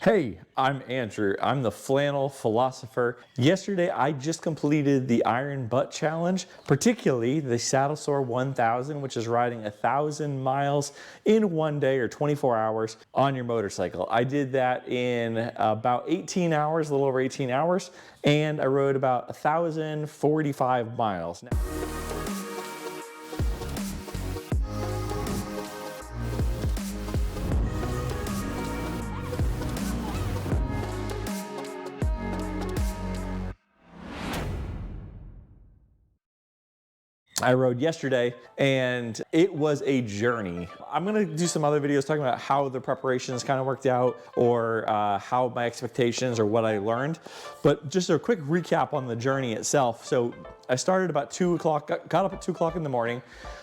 Hey, I'm Andrew. I'm the flannel philosopher. Yesterday, I just completed the Iron Butt Challenge, particularly the Saddle Sore 1000, which is riding 1,000 miles in one day or 24 hours on your motorcycle. I did that in about 18 hours, a little over 18 hours, and I rode about 1,045 miles. I rode yesterday and it was a journey. I'm gonna do some other videos talking about how the preparations kind of worked out or how my expectations or what I learned. But just a quick recap on the journey itself. So I started about 2 o'clock, got up at 2 o'clock in the morning,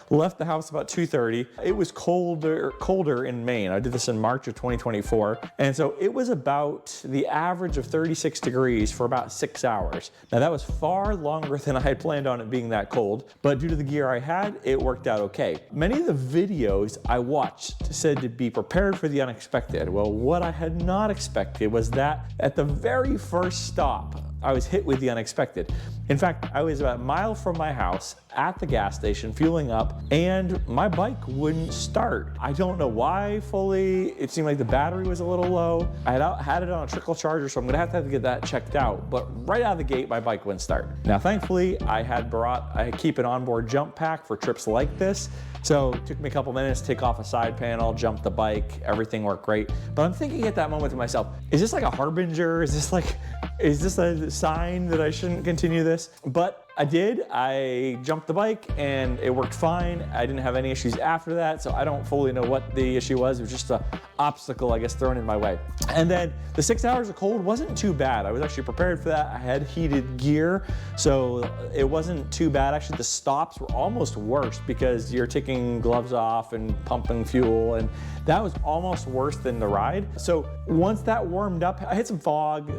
left the house about 2:30. It was colder in Maine. I did this in March of 2024. And so it was about the average of 36 degrees for about 6 hours. Now that was far longer than I had planned on it being that cold, but due to the gear I had, it worked out okay. Many of the videos I watched said to be prepared for the unexpected. Well, what I had not expected was that at the very first stop, I was hit with the unexpected. In fact, I was about a mile from my house at the gas station fueling up and my bike wouldn't start. I don't know why fully. It seemed like the battery was a little low. I had it on a trickle charger, so I'm gonna have to get that checked out. But right out of the gate, my bike wouldn't start. Now, thankfully, I keep an onboard jump pack for trips like this. So it took me a couple minutes to take off a side panel, jump the bike, everything worked great. But I'm thinking at that moment to myself, is this like a harbinger? Is this a sign that I shouldn't continue this? But I did. I jumped the bike and it worked fine. I didn't have any issues after that, so I don't fully know what the issue was. It was just an obstacle, I guess, thrown in my way. And then the 6 hours of cold wasn't too bad. I was actually prepared for that. I had heated gear, so it wasn't too bad. Actually, the stops were almost worse because you're taking gloves off and pumping fuel, and that was almost worse than the ride. So once that warmed up, I had some fog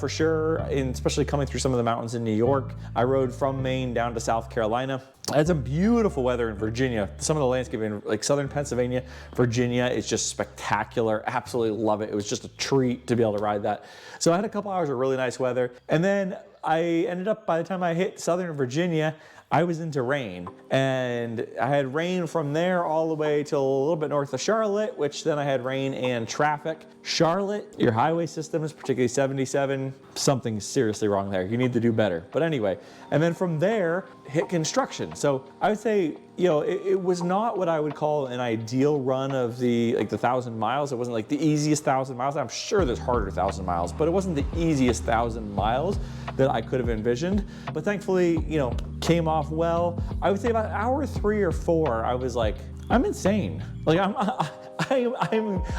for sure, and especially coming through some of the mountains in New York. I rode from Maine down to South Carolina. I had some beautiful weather in Virginia. Some of the landscape in like southern Pennsylvania, Virginia is just spectacular. Absolutely love it. It was just a treat to be able to ride that. So I had a couple hours of really nice weather. And then I ended up, by the time I hit southern Virginia, I was into rain, and I had rain from there all the way till a little bit north of Charlotte, which then I had rain and traffic. Charlotte, your highway system is particularly 77, something's seriously wrong there. You need to do better. But anyway, and then from there, hit construction. So I would say, you know, it was not what I would call an ideal run of the 1,000 miles. It wasn't like the easiest 1,000 miles. I'm sure there's harder 1,000 miles, but it wasn't the easiest 1,000 miles that I could have envisioned. But thankfully, you know, came off well. I would say about hour 3 or 4, I was like, I'm insane. Like I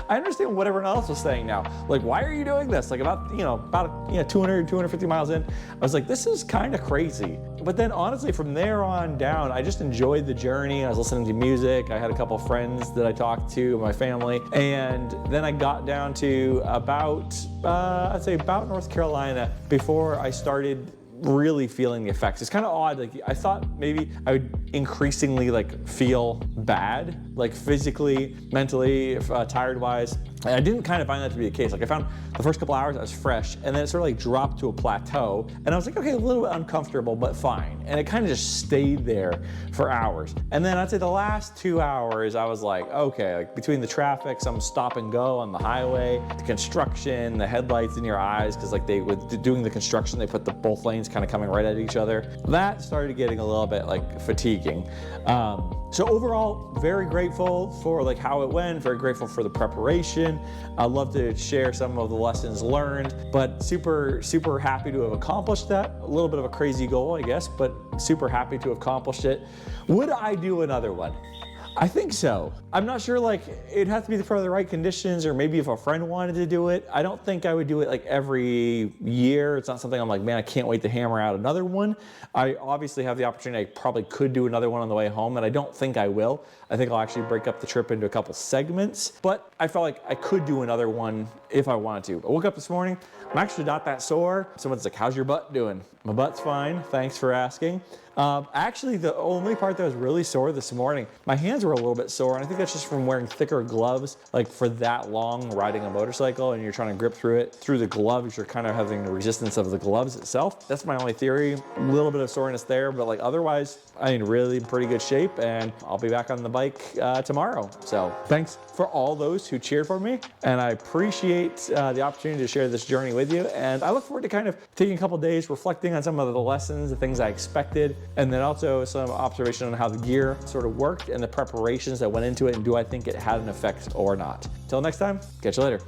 understand what everyone else was saying now. Like, why are you doing this? Like about 200, 250 miles in, I was like, this is kind of crazy. But then honestly, from there on down, I just enjoyed the journey. I was listening to music. I had a couple friends that I talked to, my family. And then I got down to about, I'd say about North Carolina before I started really feeling the effects. It's kind of odd. Like, I thought maybe I would increasingly like feel bad, like physically, mentally, tired wise. And I didn't kind of find that to be the case. Like, I found the first couple hours I was fresh, and then it sort of like dropped to a plateau, and I was like, okay, a little bit uncomfortable, but fine. And it kind of just stayed there for hours. And then I'd say the last 2 hours, I was like, okay, like between the traffic, some stop and go on the highway, the construction, the headlights in your eyes, because like with doing the construction, they put the both lanes kind of coming right at each other. That started getting a little bit like fatiguing. So overall, very grateful for like how it went, very grateful for the preparation. I'd love to share some of the lessons learned, but super, super happy to have accomplished that. A little bit of a crazy goal, I guess, but super happy to have accomplished it. Would I do another one? I think so. I'm not sure, like, it'd have to be for the right conditions, or maybe if a friend wanted to do it. I don't think I would do it like every year. It's not something I'm like, man, I can't wait to hammer out another one. I obviously have the opportunity. I probably could do another one on the way home, and I don't think I will. I think I'll actually break up the trip into a couple segments, but I felt like I could do another one if I wanted to. I woke up this morning, I'm actually not that sore. Someone's like, how's your butt doing? My butt's fine, thanks for asking. Actually, the only part that was really sore this morning, my hands were a little bit sore, and I think that's just from wearing thicker gloves, like for that long riding a motorcycle, and you're trying to grip through it. Through the gloves, you're kind of having the resistance of the gloves itself. That's my only theory. A little bit of soreness there, but like otherwise, I mean, really in pretty good shape, and I'll be back on the bike tomorrow. So thanks for all those who cheered for me, and I appreciate the opportunity to share this journey with you. And I look forward to kind of taking a couple days, reflecting on some of the lessons, the things I expected, and then also some observation on how the gear sort of worked and the preparations that went into it, and do I think it had an effect or not. Till next time, catch you later.